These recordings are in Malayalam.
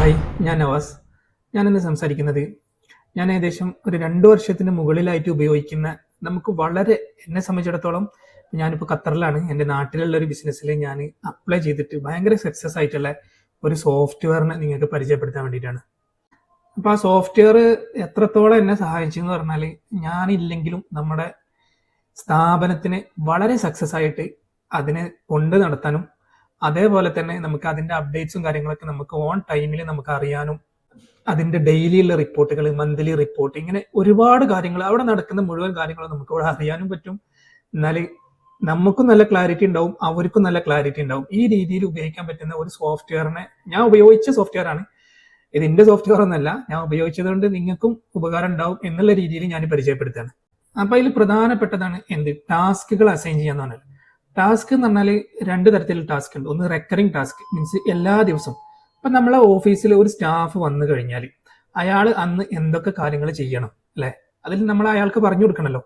ഹായ്, ഞാൻ നവാസ്. ഞാനിന്ന് സംസാരിക്കുന്നത് ഞാൻ ഏകദേശം ഒരു 2 വർഷത്തിന് മുകളിലായിട്ട് ഉപയോഗിക്കുന്ന നമുക്ക് വളരെ എന്നെ സംബന്ധിച്ചിടത്തോളം ഞാനിപ്പോൾ ഖത്തറിലാണ്. എൻ്റെ നാട്ടിലുള്ള ഒരു ബിസിനസ്സിൽ ഞാൻ അപ്ലൈ ചെയ്തിട്ട് ഭയങ്കര സക്സസ് ആയിട്ടുള്ള ഒരു സോഫ്റ്റ്വെയറിനെ നിങ്ങൾക്ക് പരിചയപ്പെടുത്താൻ വേണ്ടിയിട്ടാണ്. അപ്പോൾ ആ സോഫ്റ്റ്വെയർ എത്രത്തോളം എന്നെ സഹായിച്ചു എന്ന് പറഞ്ഞാൽ ഞാനില്ലെങ്കിലും നമ്മുടെ സ്ഥാപനത്തിന് വളരെ സക്സസ് ആയിട്ട് അതിനെ കൊണ്ട് നടത്താനും അതേപോലെ തന്നെ നമുക്ക് അതിൻ്റെ അപ്ഡേറ്റ്സും കാര്യങ്ങളൊക്കെ നമുക്ക് ഓൺ ടൈമിൽ നമുക്ക് അറിയാനും അതിന്റെ ഡെയിലിയുള്ള റിപ്പോർട്ടുകൾ, മന്ത്ലി റിപ്പോർട്ട്, ഇങ്ങനെ ഒരുപാട് കാര്യങ്ങൾ അവിടെ നടക്കുന്ന മുഴുവൻ കാര്യങ്ങളും നമുക്ക് ഇവിടെ അറിയാനും പറ്റും. എന്നാൽ നമുക്കും നല്ല ക്ലാരിറ്റി ഉണ്ടാവും, അവർക്കും നല്ല ക്ലാരിറ്റി ഉണ്ടാവും. ഈ രീതിയിൽ ഉപയോഗിക്കാൻ പറ്റുന്ന ഒരു സോഫ്റ്റ്വെയറിനെ ഞാൻ ഉപയോഗിച്ച സോഫ്റ്റ്വെയർ ആണ്. ഇത് എന്റെ സോഫ്റ്റ്വെയർ ഒന്നല്ല, ഞാൻ ഉപയോഗിച്ചത് കൊണ്ട് നിങ്ങൾക്കും ഉപകാരം ഉണ്ടാവും എന്നുള്ള രീതിയിൽ ഞാൻ പരിചയപ്പെടുത്തുകയാണ്. അപ്പൊ അതിൽ പ്രധാനപ്പെട്ടതാണ് ടാസ്കുകൾ അസൈൻ ചെയ്യാന്ന് പറഞ്ഞാൽ. ടാസ്ക് എന്ന് പറഞ്ഞാൽ 2 തരത്തിലുള്ള ടാസ്ക് ഉണ്ട്. ഒന്ന് റെക്കറിങ് ടാസ്ക്, മീൻസ് എല്ലാ ദിവസവും. ഇപ്പൊ നമ്മളെ ഓഫീസിൽ ഒരു സ്റ്റാഫ് വന്നു കഴിഞ്ഞാൽ അയാൾ അന്ന് എന്തൊക്കെ കാര്യങ്ങൾ ചെയ്യണം അല്ലെ, അതിൽ നമ്മൾ അയാൾക്ക് പറഞ്ഞു കൊടുക്കണല്ലോ.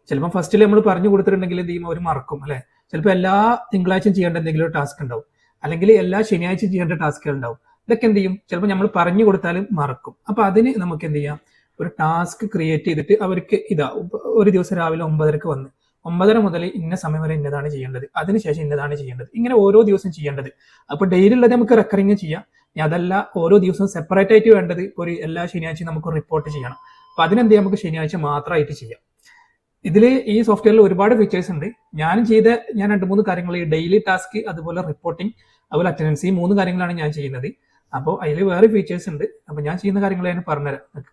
ചിലപ്പോൾ ഫസ്റ്റിൽ നമ്മൾ പറഞ്ഞു കൊടുത്തിട്ടുണ്ടെങ്കിൽ എന്ത് ചെയ്യും, അവർ മറക്കും അല്ലെ. ചിലപ്പോൾ എല്ലാ തിങ്കളാഴ്ചയും ചെയ്യേണ്ട എന്തെങ്കിലും ഒരു ടാസ്ക് ഉണ്ടാവും, അല്ലെങ്കിൽ എല്ലാ ശനിയാഴ്ചയും ചെയ്യേണ്ട ടാസ്കുകൾ ഉണ്ടാവും. ഇതൊക്കെ എന്ത് ചെയ്യും, ചിലപ്പോൾ നമ്മൾ പറഞ്ഞു കൊടുത്താലും മറക്കും. അപ്പൊ അതിന് നമുക്ക് എന്ത് ചെയ്യാം, ഒരു ടാസ്ക് ക്രിയേറ്റ് ചെയ്തിട്ട് അവർക്ക് ഒരു ദിവസം രാവിലെ 9:30 വന്ന് 9:30 മുതൽ ഇന്ന സമയം വരെ ഇന്നതാണ് ചെയ്യേണ്ടത്, അതിനുശേഷം ഇന്നതാണ് ചെയ്യേണ്ടത്, ഇങ്ങനെ ഓരോ ദിവസം ചെയ്യേണ്ടത്. അപ്പൊ ഡെയിലി ഉള്ളത് നമുക്ക് റെക്കറിങ് ചെയ്യാം. അതല്ല ഓരോ ദിവസവും സെപ്പറേറ്റ് ആയിട്ട് വേണ്ടത്, ഒരു എല്ലാ ശനിയാഴ്ചയും നമുക്ക് റിപ്പോർട്ട് ചെയ്യണം. അപ്പൊ അതിനെന്ത് ചെയ്യാം, നമുക്ക് ശനിയാഴ്ച മാത്രമായിട്ട് ചെയ്യാം. ഇതിൽ ഈ സോഫ്റ്റ്വെയറിൽ ഒരുപാട് ഫീച്ചേഴ്സ് ഉണ്ട്. ഞാൻ 2-3 കാര്യങ്ങൾ, ഈ ഡെയിലി ടാസ്ക്, അതുപോലെ റിപ്പോർട്ടിംഗ്, അതുപോലെ അറ്റൻഡൻസ്, ഈ 3 കാര്യങ്ങളാണ് ഞാൻ ചെയ്യുന്നത്. അപ്പോൾ അതിൽ വേറെ ഫീച്ചേഴ്സ് ഉണ്ട്. അപ്പൊ ഞാൻ ചെയ്യുന്ന കാര്യങ്ങൾ ഞാൻ പറഞ്ഞുതരാം.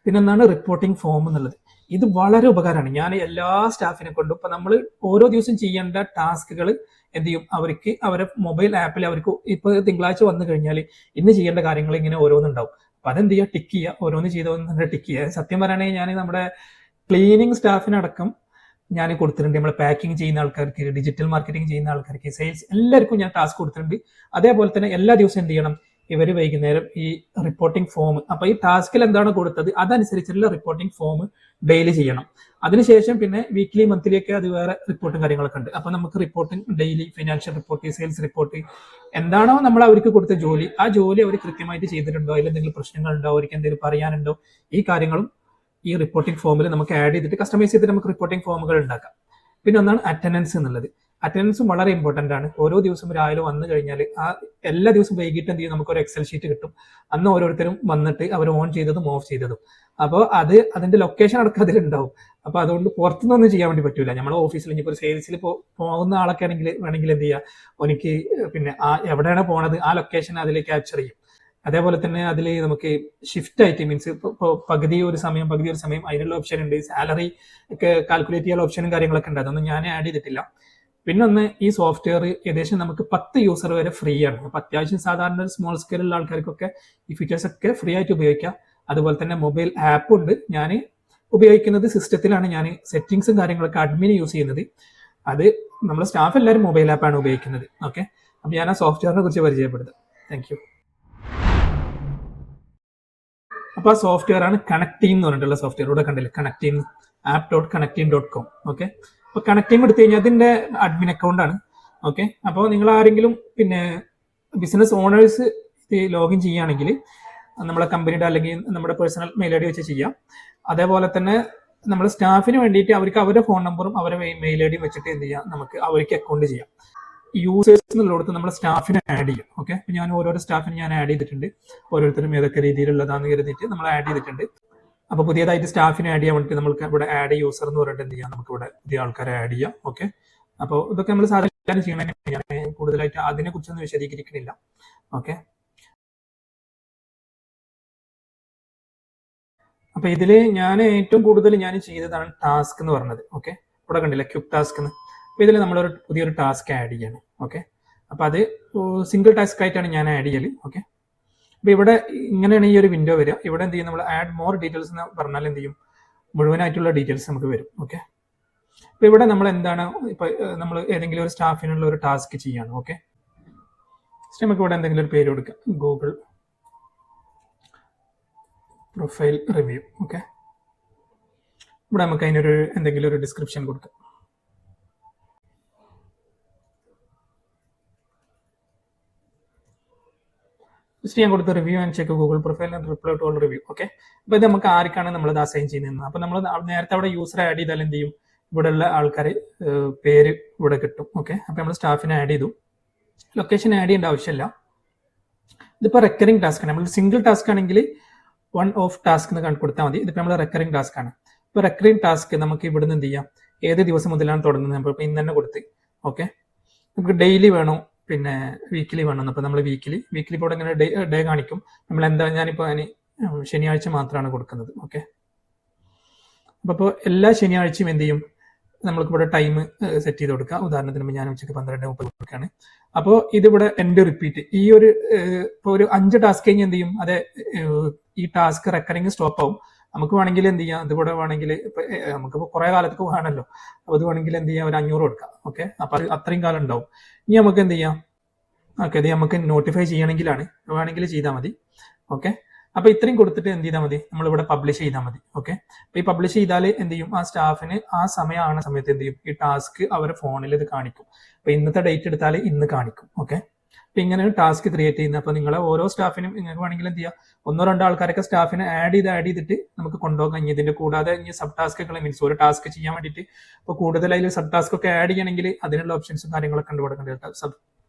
പിന്നെ ഒന്നാണ് റിപ്പോർട്ടിംഗ് ഫോം എന്നുള്ളത്. ഇത് വളരെ ഉപകാരമാണ്. ഞാൻ എല്ലാ സ്റ്റാഫിനെ കൊണ്ടും ഇപ്പൊ നമ്മൾ ഓരോ ദിവസം ചെയ്യേണ്ട ടാസ്കുകൾ എന്ത് ചെയ്യും, അവർക്ക് അവരെ മൊബൈൽ ആപ്പിൽ അവർക്ക് ഇപ്പൊ തിങ്കളാഴ്ച വന്നു കഴിഞ്ഞാൽ ഇന്ന് ചെയ്യേണ്ട കാര്യങ്ങൾ ഇങ്ങനെ ഓരോന്നുണ്ടാവും. അപ്പൊ അതെന്ത് ചെയ്യുക, ടിക്ക് ചെയ്യുക, ഓരോന്ന് ചെയ്തോന്ന് ടിക്ക് ചെയ്യുക. സത്യം പറയുകയാണെങ്കിൽ ഞാൻ നമ്മുടെ ക്ലീനിങ് സ്റ്റാഫിനടക്കം ഞാൻ കൊടുത്തിട്ടുണ്ട്. നമ്മൾ പാക്കിംഗ് ചെയ്യുന്ന ആൾക്കാർക്ക്, ഡിജിറ്റൽ മാർക്കറ്റിംഗ് ചെയ്യുന്ന ആൾക്കാർക്ക്, സെയിൽസ്, എല്ലാവർക്കും ഞാൻ ടാസ്ക് കൊടുത്തിട്ടുണ്ട്. അതേപോലെ തന്നെ എല്ലാ ദിവസവും എന്ത് ചെയ്യണം, ഇവര് വൈകുന്നേരം ഈ റിപ്പോർട്ടിംഗ് ഫോം, അപ്പൊ ഈ ടാസ്കിൽ എന്താണ് കൊടുത്തത് അതനുസരിച്ചുള്ള റിപ്പോർട്ടിംഗ് ഫോം ഡെയിലി ചെയ്യണം. അതിനുശേഷം പിന്നെ വീക്ക്ലി, മന്ത്ലി ഒക്കെ അത് വേറെ റിപ്പോർട്ടും കാര്യങ്ങളൊക്കെ ഉണ്ട്. അപ്പൊ നമുക്ക് reporting daily, financial report, sales report, എന്താണോ നമ്മൾ അവർക്ക് കൊടുത്ത ജോലി, ആ ജോലി അവർ കൃത്യമായിട്ട് ചെയ്തിട്ടുണ്ടോ, അതിൽ എന്തെങ്കിലും പ്രശ്നങ്ങളുണ്ടോ, അവർക്ക് എന്തെങ്കിലും പറയാനുണ്ടോ, ഈ കാര്യങ്ങളും ഈ റിപ്പോർട്ടിംഗ് ഫോമിൽ നമുക്ക് ആഡ് ചെയ്തിട്ട് കസ്റ്റമൈസ് ചെയ്തിട്ട് നമുക്ക് റിപ്പോർട്ടിംഗ് ഫോമുകൾ ഉണ്ടാക്കാം. പിന്നെ ഒന്നാണ് അറ്റൻഡൻസ് എന്നുള്ളത്. അറ്റൻഡൻസും വളരെ ഇമ്പോർട്ടന്റ് ആണ്. ഓരോ ദിവസവും രാവിലെ വന്നു കഴിഞ്ഞാൽ ആ എല്ലാ ദിവസവും വൈകിട്ട് എന്ത് ചെയ്യും, നമുക്ക് ഒരു എക്സൽ ഷീറ്റ് കിട്ടും. അന്ന് ഓരോരുത്തരും വന്നിട്ട് അവർ ഓൺ ചെയ്തതും ഓഫ് ചെയ്തതും. അപ്പോൾ അതിന്റെ ലൊക്കേഷൻ അടക്കം അതിലുണ്ടാവും. അപ്പൊ അതുകൊണ്ട് പുറത്തുനിന്നൊന്നും ചെയ്യാൻ വേണ്ടി പറ്റൂല. നമ്മുടെ ഓഫീസിൽ ഇനിയിപ്പോൾ സെയിൽസിൽ പോകുന്ന ആളൊക്കെ ആണെങ്കിൽ വേണമെങ്കിൽ എന്ത് ചെയ്യുക, എനിക്ക് പിന്നെ എവിടെയാണ് പോണത് ആ ലൊക്കേഷൻ അതിൽ ക്യാപ്ചർ ചെയ്യും. അതേപോലെ തന്നെ അതിൽ നമുക്ക് ഷിഫ്റ്റ് ആയിട്ട്, മീൻസ് ഇപ്പോൾ പകുതി ഒരു സമയം അതിനുള്ള ഓപ്ഷൻ ഉണ്ട്. സാലറി ഒക്കെ കാൽക്കുലേറ്റ് ചെയ്യാനുള്ള ഓപ്ഷനും കാര്യങ്ങളൊക്കെ ഉണ്ട്. അതൊന്നും ഞാൻ ആഡ് ചെയ്തിട്ടില്ല. പിന്നെ ഒന്ന്, ഈ സോഫ്റ്റ്വെയർ ഏകദേശം നമുക്ക് 10 യൂസർ വരെ ഫ്രീ ആണ്. അപ്പൊ അത്യാവശ്യം സാധാരണ സ്മോൾ സ്കെയിലുള്ള ആൾക്കാർക്കൊക്കെ ഈ ഫീച്ചേഴ്സ് ഒക്കെ ഫ്രീ ആയിട്ട് ഉപയോഗിക്കാം. അതുപോലെ തന്നെ മൊബൈൽ ആപ്പ് ഉണ്ട്. ഞാൻ ഉപയോഗിക്കുന്നത് സിസ്റ്റത്തിലാണ്. ഞാൻ സെറ്റിംഗ്സും കാര്യങ്ങളൊക്കെ അഡ്മിൻ യൂസ് ചെയ്യുന്നത്. അത് നമ്മുടെ സ്റ്റാഫ് എല്ലാവരും മൊബൈൽ ആപ്പാണ് ഉപയോഗിക്കുന്നത്. ഓക്കെ, അപ്പൊ ഞാൻ ആ സോഫ്റ്റ്വെയറിനെ കുറിച്ച് പരിചയപ്പെടുത്താം. Thank you. അപ്പൊ ആ സോഫ്റ്റ്വെയർ ആണ് കണക്ടീം എന്ന് പറഞ്ഞിട്ടുള്ള സോഫ്റ്റ്വെയർ. ഇവിടെ കണ്ടില്ലേ, കണക്ടീം, app.connecteam.com. ഓക്കെ, അപ്പൊ കണക്ടീം എടുത്തു കഴിഞ്ഞാൽ അതിന്റെ അഡ്മിൻ അക്കൗണ്ട് ആണ്. ഓക്കെ, അപ്പോൾ നിങ്ങൾ ആരെങ്കിലും പിന്നെ ബിസിനസ് ഓണേഴ്സ് ലോഗിൻ ചെയ്യുകയാണെങ്കിൽ നമ്മളെ കമ്പനിയുടെ അല്ലെങ്കിൽ നമ്മുടെ പേഴ്സണൽ മെയിൽ ഐ ഡി വെച്ച് ചെയ്യാം. അതേപോലെ തന്നെ നമ്മുടെ സ്റ്റാഫിന് വേണ്ടിയിട്ട് അവർക്ക് അവരുടെ ഫോൺ നമ്പറും അവരുടെ മെയിൽ ഐ ഡിയും വെച്ചിട്ട് എന്ത് ചെയ്യാം, നമുക്ക് അവർക്ക് അക്കൗണ്ട് ചെയ്യാം. യൂസേഴ്സ് എന്നുള്ളടത്ത് നമ്മൾ സ്റ്റാഫിനെ ആഡ് ചെയ്യും. ഓക്കെ, ഞാൻ ഓരോരോ സ്റ്റാഫിനെ ഞാൻ ആഡ് ചെയ്തിട്ടുണ്ട്. ഓരോരുത്തരും ഏതൊക്കെ രീതിയിലുള്ളതാന്ന് കരുതിയിട്ട് നമ്മൾ ആഡ് ചെയ്തിട്ടുണ്ട്. അപ്പൊ പുതിയതായിട്ട് സ്റ്റാഫിനെ ആഡ് ചെയ്യാൻ വേണ്ടിയിട്ട് നമുക്ക് ഇവിടെ ആഡ് യൂസർ എന്ന് പറഞ്ഞിട്ട് എന്ത് ചെയ്യാം, നമുക്ക് ഇവിടെ പുതിയ ആൾക്കാരെ ആഡ് ചെയ്യാം. ഓക്കെ, അപ്പോൾ ഇതൊക്കെ നമ്മൾ സാധാരണ ചെയ്യണം. ഞാൻ കൂടുതലായിട്ട് അതിനെ കുറിച്ചൊന്നും വിശദീകരിക്കുന്നില്ല. ഓക്കെ, അപ്പൊ ഇതില് ഞാൻ ഏറ്റവും കൂടുതൽ ഞാൻ ചെയ്തതാണ് ടാസ്ക് എന്ന് പറഞ്ഞത്. ഓക്കെ, ഇവിടെ കണ്ടില്ല ക്യുക്ക് ടാസ്ക് എന്ന്. അപ്പൊ ഇതിൽ നമ്മളൊരു പുതിയൊരു ടാസ്ക് ആഡ് ചെയ്യണം. ഓക്കെ, അപ്പൊ അത് സിംഗിൾ ടാസ്ക് ആയിട്ടാണ് ഞാൻ ആഡ് ചെയ്യല്. ഓക്കെ, അപ്പൊ ഇവിടെ ഇങ്ങനെയാണ് ഈ ഒരു വിൻഡോ വരിക. ഇവിടെ എന്ത് ചെയ്യും, നമ്മൾ ആഡ് മോർ ഡീറ്റെയിൽസ് എന്ന് പറഞ്ഞാൽ എന്ത് ചെയ്യും, മുഴുവനായിട്ടുള്ള ഡീറ്റെയിൽസ് നമുക്ക് വരും. ഓക്കെ, അപ്പൊ ഇവിടെ നമ്മൾ എന്താണ്, ഇപ്പൊ നമ്മൾ ഏതെങ്കിലും ഒരു സ്റ്റാഫിനുള്ള ഒരു ടാസ്ക് ചെയ്യാണ്. ഓക്കെ, നമുക്ക് ഇവിടെ എന്തെങ്കിലും ഒരു പേര് കൊടുക്കാം, ഗൂഗിൾ പ്രൊഫൈൽ റിവ്യൂ. ഓക്കെ, ഇവിടെ നമുക്ക് അതിനൊരു എന്തെങ്കിലും ഒരു ഡിസ്ക്രിപ്ഷൻ കൊടുക്കാം. ജസ്റ്റ് ഞാൻ കൊടുത്ത review and check Google profile and reply to all review. Okay, അപ്പോൾ ഇത് നമുക്ക് ആർക്കാണ് നമ്മളത് അസൈൻ ചെയ്യുന്നത്. അപ്പോൾ നമ്മൾ നേരത്തെ അവിടെ യൂസർ ആഡ് ചെയ്താൽ എന്ത് ചെയ്യും, ഇവിടെയുള്ള ആൾക്കാർ പേര് ഇവിടെ കിട്ടും. ഓക്കെ, അപ്പോൾ നമ്മൾ സ്റ്റാഫിനെ ആഡ് ചെയ്തു. ലൊക്കേഷൻ ആഡ് ചെയ്യേണ്ട ആവശ്യമില്ല. ഇതിപ്പോൾ റെക്കറിംഗ് ടാസ്ക് ആണ്. നമ്മൾ സിംഗിൾ ടാസ്ക് ആണെങ്കിൽ വൺ ഓഫ് ടാസ്ക് എന്ന് കൊടുത്താൽ മതി. ഇതിപ്പോൾ നമ്മൾ റെക്കറിംഗ് ടാസ്ക് ആണ്. ഇപ്പോൾ റെക്കറിംഗ് ടാസ്ക് നമുക്ക് ഇവിടുന്ന് എന്ത് ചെയ്യാം, ഏത് ദിവസം മുതലാണ് തുടങ്ങുന്നത്. നമ്മളിപ്പോൾ ഇന്ന് തന്നെ കൊടുത്ത്. ഓക്കെ, നമുക്ക് ഡെയിലി വേണോ പിന്നെ വീക്കിലി വേണം. അപ്പോൾ നമ്മൾ വീക്കിലി ഇപ്പോൾ ഇങ്ങനെ ഡേ കാണിക്കും. നമ്മൾ എന്താ, ഞാനിപ്പോൾ അതിന് ശനിയാഴ്ച മാത്രമാണ് കൊടുക്കുന്നത്. ഓക്കെ, അപ്പോൾ എല്ലാ ശനിയാഴ്ചയും എന്ത് ചെയ്യും, നമ്മൾക്ക് ഇവിടെ ടൈം സെറ്റ് ചെയ്ത് കൊടുക്കാം. ഉദാഹരണത്തിന് ഞാൻ ഉച്ചയ്ക്ക് 12:30 കൊടുക്കുകയാണ്. അപ്പോൾ ഇതിവിടെ എൻഡ് റിപ്പീറ്റ് ഈ ഒരു ഇപ്പോൾ ഒരു 5 ടാസ്ക് കഴിഞ്ഞ് എന്ത് ചെയ്യും, അതെ ഈ ടാസ്ക് റെക്കറിങ് സ്റ്റോപ്പ് ആവും. നമുക്ക് വേണമെങ്കിൽ എന്ത് ചെയ്യാം, ഇതിവിടെ വേണമെങ്കിൽ നമുക്കിപ്പോൾ കുറെ കാലത്തേക്ക് വേണമല്ലോ, അപ്പോൾ ഇത് വേണമെങ്കിൽ എന്ത് ചെയ്യാം, ഒരു 500 കൊടുക്കാം. ഓക്കെ, അപ്പോൾ അത് അത്രയും കാലം ഉണ്ടാവും. ഇനി നമുക്ക് എന്ത് ചെയ്യാം, ഓക്കെ, ഇത് നമുക്ക് നോട്ടിഫൈ ചെയ്യണമെങ്കിലാണ്, വേണമെങ്കിൽ ചെയ്താൽ മതി. ഓക്കെ, അപ്പൊ ഇത്രയും കൊടുത്തിട്ട് എന്ത് ചെയ്താൽ മതി, നമ്മളിവിടെ പബ്ലിഷ് ചെയ്താൽ മതി. ഓക്കെ, അപ്പൊ ഈ പബ്ലിഷ് ചെയ്താൽ എന്ത് ചെയ്യും, ആ സ്റ്റാഫിന് ആ സമയമാണ് സമയത്ത് എന്ത് ചെയ്യും, ഈ ടാസ്ക് അവരുടെ ഫോണിൽ ഇത് കാണിക്കും. അപ്പൊ ഇന്നത്തെ ഡേറ്റ് എടുത്താൽ ഇന്ന് കാണിക്കും. ഓക്കെ, അപ്പൊ ഇങ്ങനെയാണ് ടാസ്ക് ക്രിയേറ്റ് ചെയ്യുന്നത്. അപ്പൊ നിങ്ങളെ ഓരോ സ്റ്റാഫിനും നിങ്ങൾക്ക് വേണമെങ്കിൽ എന്ത് ചെയ്യാം, 1-2 ആൾക്കാരൊക്കെ സ്റ്റാഫിനെ ആഡ് ചെയ്തിട്ട് നമുക്ക് കൊണ്ടുപോകാം. ഇതിന്റെ കൂടാതെ ഇനി സബ് ടാസ്കുകൾ മീൻസ് ഒരു ടാസ്ക് ചെയ്യാൻ വേണ്ടിയിട്ട് ഇപ്പോൾ കൂടുതലായി സബ് ടാസ്ക് ഒക്കെ ആഡ് ചെയ്യണമെങ്കിൽ അതിനുള്ള ഓപ്ഷൻസും കാര്യങ്ങളൊക്കെ ഉണ്ട്. ഇവിടെ കണ്ടില്ല,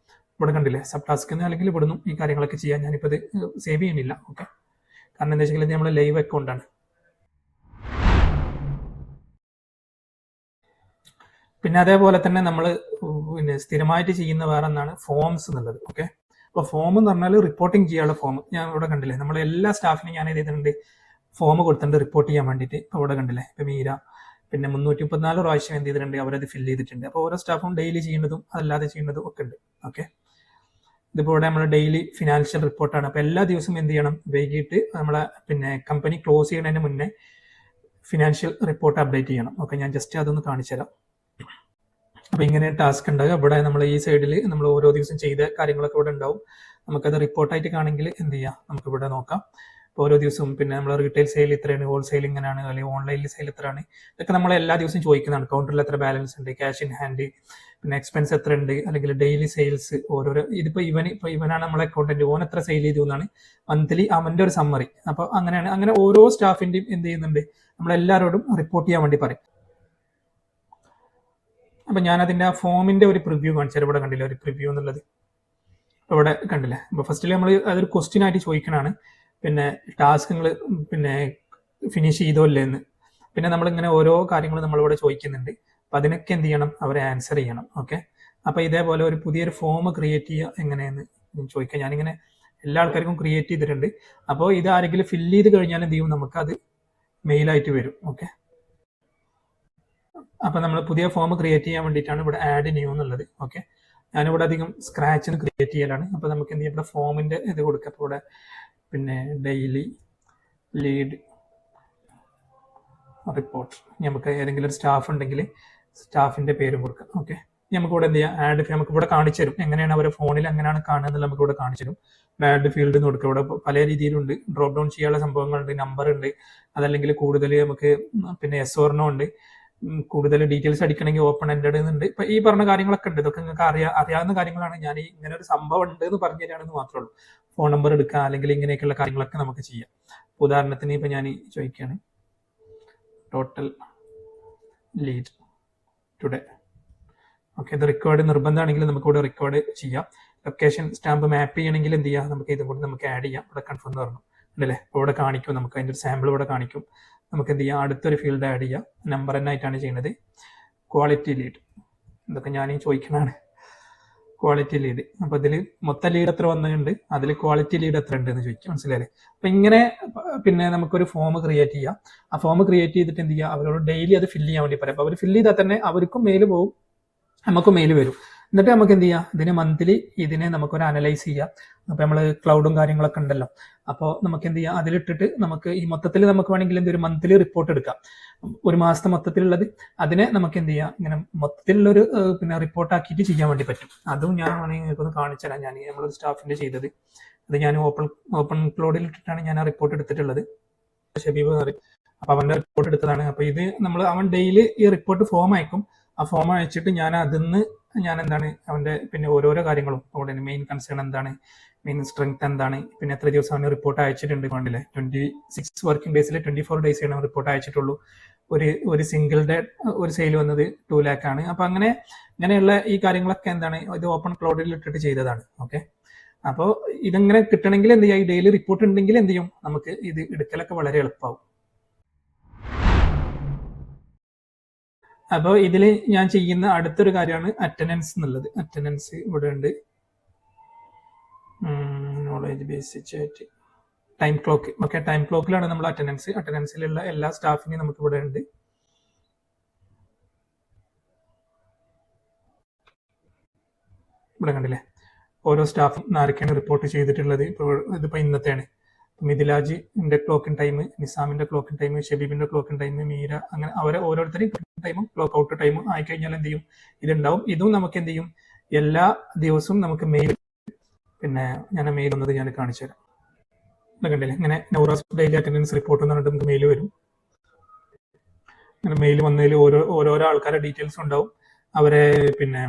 ഇവിടെ കണ്ടില്ലേ സബ് ടാസ്ക്, അല്ലെങ്കിൽ ഇവിടുന്ന് ഈ കാര്യങ്ങളൊക്കെ ചെയ്യാൻ. ഞാനിപ്പോൾ ഇത് സേവ് ചെയ്യുന്നില്ല. ഓക്കെ, കാരണം എന്താ വെച്ചാൽ നമ്മൾ ലൈവ് അക്കൗണ്ടാണ്. പിന്നെ അതേപോലെ തന്നെ നമ്മൾ പിന്നെ സ്ഥിരമായിട്ട് ചെയ്യുന്ന വേറെ ഒന്നാണ് ഫോംസ് എന്നുള്ളത്. ഓക്കെ, അപ്പോൾ ഫോം എന്ന് പറഞ്ഞാൽ റിപ്പോർട്ടിംഗ് ചെയ്യാനുള്ള ഫോം. ഞാൻ ഇവിടെ കണ്ടില്ലേ, നമ്മൾ എല്ലാ സ്റ്റാഫിനും ഞാൻ ചെയ്തിട്ടുണ്ട് ഫോം കൊടുത്തിട്ടുണ്ട് റിപ്പോർട്ട് ചെയ്യാൻ വേണ്ടിയിട്ട്. ഇപ്പോൾ ഇവിടെ കണ്ടില്ലേ, ഇപ്പോൾ മീര പിന്നെ 334 പ്രാവശ്യം എന്ത് ചെയ്തിട്ടുണ്ട്, അവരത് ഫില്ല് ചെയ്തിട്ടുണ്ട്. അപ്പോൾ ഓരോ സ്റ്റാഫും ഡെയിലി ചെയ്യുന്നതും അതല്ലാതെ ചെയ്യുന്നതും ഒക്കെ ഉണ്ട്. ഓക്കെ, ഇതിപ്പോൾ ഇവിടെ നമ്മൾ ഡെയിലി ഫിനാൻഷ്യൽ റിപ്പോർട്ടാണ്. അപ്പോൾ എല്ലാ ദിവസവും എന്ത് ചെയ്യണം, വൈകിട്ട് നമ്മളെ പിന്നെ കമ്പനി ക്ലോസ് ചെയ്യുന്നതിന് മുന്നേ ഫിനാൻഷ്യൽ റിപ്പോർട്ട് അപ്ഡേറ്റ് ചെയ്യണം. ഓക്കെ, ഞാൻ ജസ്റ്റ് അതൊന്ന് കാണിച്ചു തരാം. അപ്പോൾ ഇങ്ങനെ ടാസ്ക് ഉണ്ടാകുക. ഇവിടെ നമ്മൾ ഈ സൈഡിൽ നമ്മൾ ഓരോ ദിവസം ചെയ്ത കാര്യങ്ങളൊക്കെ ഇവിടെ ഉണ്ടാവും. നമുക്കത് റിപ്പോർട്ടായിട്ട് കാണെങ്കിൽ എന്ത് ചെയ്യാം, നമുക്ക് ഇവിടെ നോക്കാം. ഇപ്പോൾ ഓരോ ദിവസവും പിന്നെ നമ്മൾ റീറ്റെയിൽ സെയിൽ ഇത്രയാണ്, ഹോൾസെയിൽ ഇങ്ങനെയാണ്, അല്ലെങ്കിൽ ഓൺലൈനിൽ സെയിൽ ഇത്രയാണ്, ഇതൊക്കെ നമ്മൾ എല്ലാ ദിവസവും ചോദിക്കുന്നതാണ്. കൗണ്ടറിൽ എത്ര ബാലൻസ് ഉണ്ട്, ക്യാഷ് ഇൻ ഹാൻഡ്, പിന്നെ എക്സ്പെൻസ് എത്ര ഉണ്ട്, അല്ലെങ്കിൽ ഡെയിലി സെയിൽസ് ഓരോരോ. ഇതിപ്പോൾ ഇവനാണ് നമ്മളെ അക്കൗണ്ടന്റ്, ഓൻ എത്ര സെയിൽ ചെയ്തു എന്നാണ് മന്ത്ലി അവന്റെ ഒരു സമ്മറി. അപ്പോൾ അങ്ങനെയാണ്. അങ്ങനെ ഓരോ സ്റ്റാഫിന്റെയും എന്ത് ചെയ്യുന്നുണ്ട്, നമ്മളെല്ലാവരോടും റിപ്പോർട്ട് ചെയ്യാൻ വേണ്ടി പറയും. അപ്പം ഞാൻ അതിൻ്റെ ആ ഫോമിന്റെ ഒരു പ്രിവ്യൂ കാണിച്ചാൽ ഇവിടെ കണ്ടില്ല, ഒരു പ്രിവ്യൂ എന്നുള്ളത് ഇവിടെ കണ്ടില്ലേ. അപ്പോൾ ഫസ്റ്റിൽ നമ്മൾ അതൊരു ക്വസ്റ്റ്യൻ ആയിട്ട് ചോദിക്കണതാണ്, പിന്നെ ടാസ്ക് നിങ്ങൾ പിന്നെ ഫിനിഷ് ചെയ്തോ ഇല്ലേ എന്ന്. പിന്നെ നമ്മളിങ്ങനെ ഓരോ കാര്യങ്ങളും നമ്മളിവിടെ ചോദിക്കുന്നുണ്ട്. അപ്പം അതിനൊക്കെ എന്ത് ചെയ്യണം, അവരെ ആൻസർ ചെയ്യണം. ഓക്കെ, അപ്പോൾ ഇതേപോലെ ഒരു പുതിയൊരു ഫോം ക്രിയേറ്റ് ചെയ്യുക എങ്ങനെയെന്ന് ചോദിക്കാം. ഞാനിങ്ങനെ എല്ലാ ആൾക്കാർക്കും ക്രിയേറ്റ് ചെയ്തിട്ടുണ്ട്. അപ്പോൾ ഇത് ആരെങ്കിലും ഫില്ല് ചെയ്ത് കഴിഞ്ഞാൽ എന്ത് ചെയ്യും, നമുക്കത് മെയിലായിട്ട് വരും. ഓക്കെ, അപ്പൊ നമ്മൾ പുതിയ ഫോം ക്രിയേറ്റ് ചെയ്യാൻ വേണ്ടിയിട്ടാണ് ഇവിടെ ആഡ് ന്യൂ എന്നുള്ളത്. ഓക്കെ, ഞാനിവിടെ അധികം സ്ക്രാച്ചിന് ക്രിയേറ്റ് ചെയ്യലാണ്. അപ്പൊ നമുക്ക് എന്ത് ചെയ്യാം, ഇവിടെ ഫോമിന്റെ ഇത് കൊടുക്കാം. അപ്പോൾ ഇവിടെ പിന്നെ ഡെയിലി ലീഡ് റിപ്പോർട്ട്, നമുക്ക് ഏതെങ്കിലും ഒരു സ്റ്റാഫ് ഉണ്ടെങ്കിൽ സ്റ്റാഫിന്റെ പേരും കൊടുക്കാം. ഓക്കെ, നമുക്ക് ഇവിടെ എന്ത് ചെയ്യാം, ആഡ് നമുക്ക് ഇവിടെ കാണിച്ചു തരും എങ്ങനെയാണ് അവരുടെ ഫോണിൽ എങ്ങനെയാണ് കാണുന്നത്, നമുക്ക് ഇവിടെ കാണിച്ചു തരും. ആഡ് ഫീൽഡ് എന്ന് കൊടുക്കുക. ഇവിടെ പല രീതിയിലുണ്ട്, ഡ്രോപ്പ് ഡൗൺ ചെയ്യാനുള്ള സംഭവങ്ങളുണ്ട്, നമ്പർ ഉണ്ട്, അതല്ലെങ്കിൽ കൂടുതൽ നമുക്ക് പിന്നെ എസ് ഓർണോ ഉണ്ട്, കൂടുതൽ ഡീറ്റെയിൽസ് അടിക്കണമെങ്കിൽ ഓപ്പൺ എൻഡഡ് ഉണ്ട്. ഇപ്പൊ ഈ പറഞ്ഞ കാര്യങ്ങളൊക്കെ ഉണ്ട്. ഇതൊക്കെ നിങ്ങൾക്ക് അറിയാവുന്ന കാര്യങ്ങളാണ്. ഞാൻ ഈ ഇങ്ങനെ ഒരു സംഭവം ഉണ്ട് എന്ന് പറഞ്ഞു തരാണെന്ന് മാത്രമേ ഉള്ളൂ. ഫോൺ നമ്പർ എടുക്കുക, അല്ലെങ്കിൽ ഇങ്ങനെയൊക്കെയുള്ള കാര്യങ്ങളൊക്കെ നമുക്ക് ചെയ്യാം. ഉദാഹരണത്തിന് ഇപ്പൊ ഞാൻ ചോദിക്കുകയാണ്, ടോട്ടൽ ലീഡ് ടുഡേ. ഓക്കെ, ഇത് റെക്കോർഡ് നിർബന്ധമാണെങ്കിൽ നമുക്ക് ഇവിടെ റെക്കോർഡ് ചെയ്യാം. ലൊക്കേഷൻ സ്റ്റാമ്പ് മാപ്പ് ചെയ്യണമെങ്കിൽ എന്ത് ചെയ്യാം, നമുക്ക് ഇതും കൂടി നമുക്ക് ആഡ് ചെയ്യാം. ഇവിടെ കൺഫേം എന്ന് പറഞ്ഞു അല്ലേ, ഇവിടെ കാണിക്കും, നമുക്ക് അതിൻ്റെ ഒരു സാമ്പിൾ ഇവിടെ കാണിക്കും. നമുക്ക് എന്ത് ചെയ്യാം, അടുത്തൊരു ഫീൽഡ് ആഡ് ചെയ്യാം. നമ്പർ എന്നായിട്ടാണ് ചെയ്യുന്നത്. ക്വാളിറ്റി ലീഡ്, ഇതൊക്കെ ഞാൻ ചോദിക്കണതാണ്. ക്വാളിറ്റി ലീഡ്, അപ്പൊ ഇതിൽ മൊത്തം ലീഡ് എത്ര വന്നിട്ടുണ്ട്, അതിൽ ക്വാളിറ്റി ലീഡ് എത്ര ഉണ്ട് എന്ന് ചോദിക്കും. മനസ്സിലായില്ലേ? അപ്പൊ ഇങ്ങനെ പിന്നെ നമുക്കൊരു ഫോം ക്രിയേറ്റ് ചെയ്യാം. ആ ഫോം ക്രിയേറ്റ് ചെയ്തിട്ട് എന്ത് ചെയ്യാം, അവരോട് ഡെയിലി അത് ഫില്ല് ചെയ്യാൻ വേണ്ടി പറയാം. അപ്പൊ അവർ ഫില്ല് ചെയ്താൽ തന്നെ അവർക്കും മെയിൽ പോകും, നമുക്കും മെയിൽ വരും. എന്നിട്ട് നമുക്ക് എന്ത് ചെയ്യാം, ഇതിന് മന്ത്ലി ഇതിനെ നമുക്കൊരു അനലൈസ് ചെയ്യാം. അപ്പോൾ നമ്മൾ ക്ലൗഡും കാര്യങ്ങളൊക്കെ ഉണ്ടല്ലോ, അപ്പോൾ നമുക്ക് എന്ത് ചെയ്യാം, അതിലിട്ടിട്ട് നമുക്ക് ഈ മൊത്തത്തിൽ നമുക്ക് വേണമെങ്കിൽ എന്തൊരു മന്ത്ലി റിപ്പോർട്ട് എടുക്കാം. ഒരു മാസത്തെ മൊത്തത്തിലുള്ളത് അതിനെ നമുക്ക് എന്ത് ചെയ്യാം, ഇങ്ങനെ മൊത്തത്തിലുള്ളൊരു പിന്നെ റിപ്പോർട്ട് ആക്കിയിട്ട് ചെയ്യാൻ വേണ്ടി പറ്റും. അതും ഞാൻ വേണമെങ്കിൽ നിങ്ങൾക്കൊന്ന് കാണിച്ചു തരാം. ഞാൻ നമ്മളൊരു സ്റ്റാഫിന്റെ ചെയ്തത് അത് ഞാൻ ഓപ്പൺ ക്ലൗഡിൽ ഇട്ടിട്ടാണ് ഞാൻ ആ റിപ്പോർട്ട് എടുത്തിട്ടുള്ളത്. ഷബീബ് പറയും, അപ്പൊ അവന്റെ റിപ്പോർട്ട് എടുത്തതാണ്. അപ്പൊ ഇത് നമ്മൾ അവൻ ഡെയിലി ഈ റിപ്പോർട്ട് ഫോം അയക്കും. ആ ഫോം അയച്ചിട്ട് ഞാൻ അതിന്ന് ഞാൻ എന്താണ് അവൻ്റെ പിന്നെ ഓരോരോ കാര്യങ്ങളും അവിടെ മെയിൻ കൺസേൺ എന്താണ്, മെയിൻ സ്ട്രെങ്ത് എന്താണ്, പിന്നെ എത്ര ദിവസം അവന് റിപ്പോർട്ട് അയച്ചിട്ടുണ്ട് വേണ്ടില്ലേ. 26 വർക്കിംഗ് ഡേയ്സിൽ 24 ഡേയ്സാണ് റിപ്പോർട്ട് അയച്ചിട്ടുള്ളൂ. ഒരു സിംഗിൾ ഡേ ഒരു സെയിൽ വന്നത് 2 lakh ആണ്. അപ്പൊ അങ്ങനെയുള്ള ഈ കാര്യങ്ങളൊക്കെ എന്താണ് ഇത് ഓപ്പൺ ക്ലൗഡിൽ ഇട്ടിട്ട് ചെയ്തതാണ്. ഓക്കെ, അപ്പോൾ ഇതെങ്ങനെ കിട്ടണമെങ്കിൽ എന്ത് ചെയ്യാം, ഈ ഡെയിലി റിപ്പോർട്ട് ഉണ്ടെങ്കിൽ എന്ത് ചെയ്യും, നമുക്ക് ഇത് എടുക്കലൊക്കെ വളരെ എളുപ്പമാവും. അപ്പോൾ ഇതിൽ ഞാൻ ചെയ്യുന്ന അടുത്തൊരു കാര്യമാണ് അറ്റൻഡൻസ് എന്നുള്ളത്. അറ്റൻഡൻസ് ഇവിടെ ഉണ്ട്, നോളേജ് ബേസിക് ആയിട്ട് ടൈം ക്ലോക്ക്. ഓക്കെ, ടൈം ക്ലോക്കിലാണ് നമ്മൾ അറ്റൻഡൻസിലുള്ള എല്ലാ സ്റ്റാഫിനെയും നമുക്ക് ഇവിടെ ഉണ്ട്. ഇവിടെ കണ്ടില്ലേ ഓരോ സ്റ്റാഫും ആരൊക്കെയാണ് റിപ്പോർട്ട് ചെയ്തിട്ടുള്ളത്. ഇതിപ്പോൾ ഇന്നത്തെയാണ്. മിഥിലാജിന്റെ ക്ലോക്കിംഗ് ടൈം, നിസാമിന്റെ ക്ലോക്കിംഗ് ടൈം, ഷബീബിന്റെ ക്ലോക്കിംഗ് ടൈം, മീര, അങ്ങനെ അവരെ ഓരോരുത്തരെയും ടൈമും ക്ലോക്ക് ഔട്ട് ടൈമും ആയിക്കഴിഞ്ഞാൽ എന്ത് ചെയ്യും, ഇതുണ്ടാവും. ഇതും നമുക്ക് എന്ത് ചെയ്യും, എല്ലാ ദിവസവും നമുക്ക് മെയിൽ, പിന്നെ ഞാൻ മെയിൽ വന്നത് ഞാൻ കാണിച്ചു തരാം. കണ്ടില്ലേ, ഇങ്ങനെ നൗറാസ് ഡെയിലി അറ്റൻഡൻസ് റിപ്പോർട്ട് എന്ന് പറഞ്ഞിട്ട് നമുക്ക് മെയിൽ വരും. അങ്ങനെ മെയിൽ വന്നതിൽ ഓരോരോ ആൾക്കാരുടെ ഡീറ്റെയിൽസ് ഉണ്ടാവും. അവരെ പിന്നെ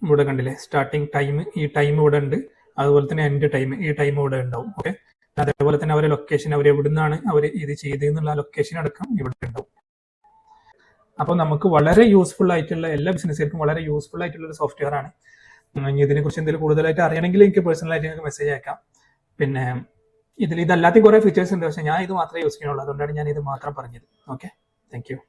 ഇവിടെ കണ്ടില്ലേ സ്റ്റാർട്ടിങ് ടൈം, ഈ ടൈം ഇവിടെ ഉണ്ട്. അതുപോലെ തന്നെ എൻഡ് ടൈം, ഈ ടൈം ഇവിടെ ഉണ്ടാവും. ഓക്കെ, അതേപോലെ തന്നെ അവരെ ലൊക്കേഷൻ, അവർ എവിടുന്നാണ് അവർ ഇത് ചെയ്തെന്നുള്ള ലൊക്കേഷൻ അടക്കം ഇവിടെ ഉണ്ടാവും. അപ്പോൾ നമുക്ക് വളരെ യൂസ്ഫുൾ ആയിട്ടുള്ള, എല്ലാ ബിസിനസ്സുകാർക്കും വളരെ യൂസ്ഫുൾ ആയിട്ടുള്ള ഒരു സോഫ്റ്റ്വെയർ ആണ്. ഇനി ഇതിനെക്കുറിച്ച് എന്തെങ്കിലും കൂടുതലായിട്ട് അറിയണമെങ്കിൽ എനിക്ക് പേഴ്സണലായിട്ട് നിങ്ങൾക്ക് മെസ്സേജ് അയക്കാം. പിന്നെ ഇതല്ലാത്ത കുറേ ഫീച്ചേഴ്സ് ഉണ്ട്, പക്ഷേ ഞാൻ ഇത് മാത്രമേ യൂസ് ചെയ്യുന്നുള്ളൂ. അതുകൊണ്ടാണ് ഞാൻ ഇത് മാത്രം പറഞ്ഞത്. Okay, thank you.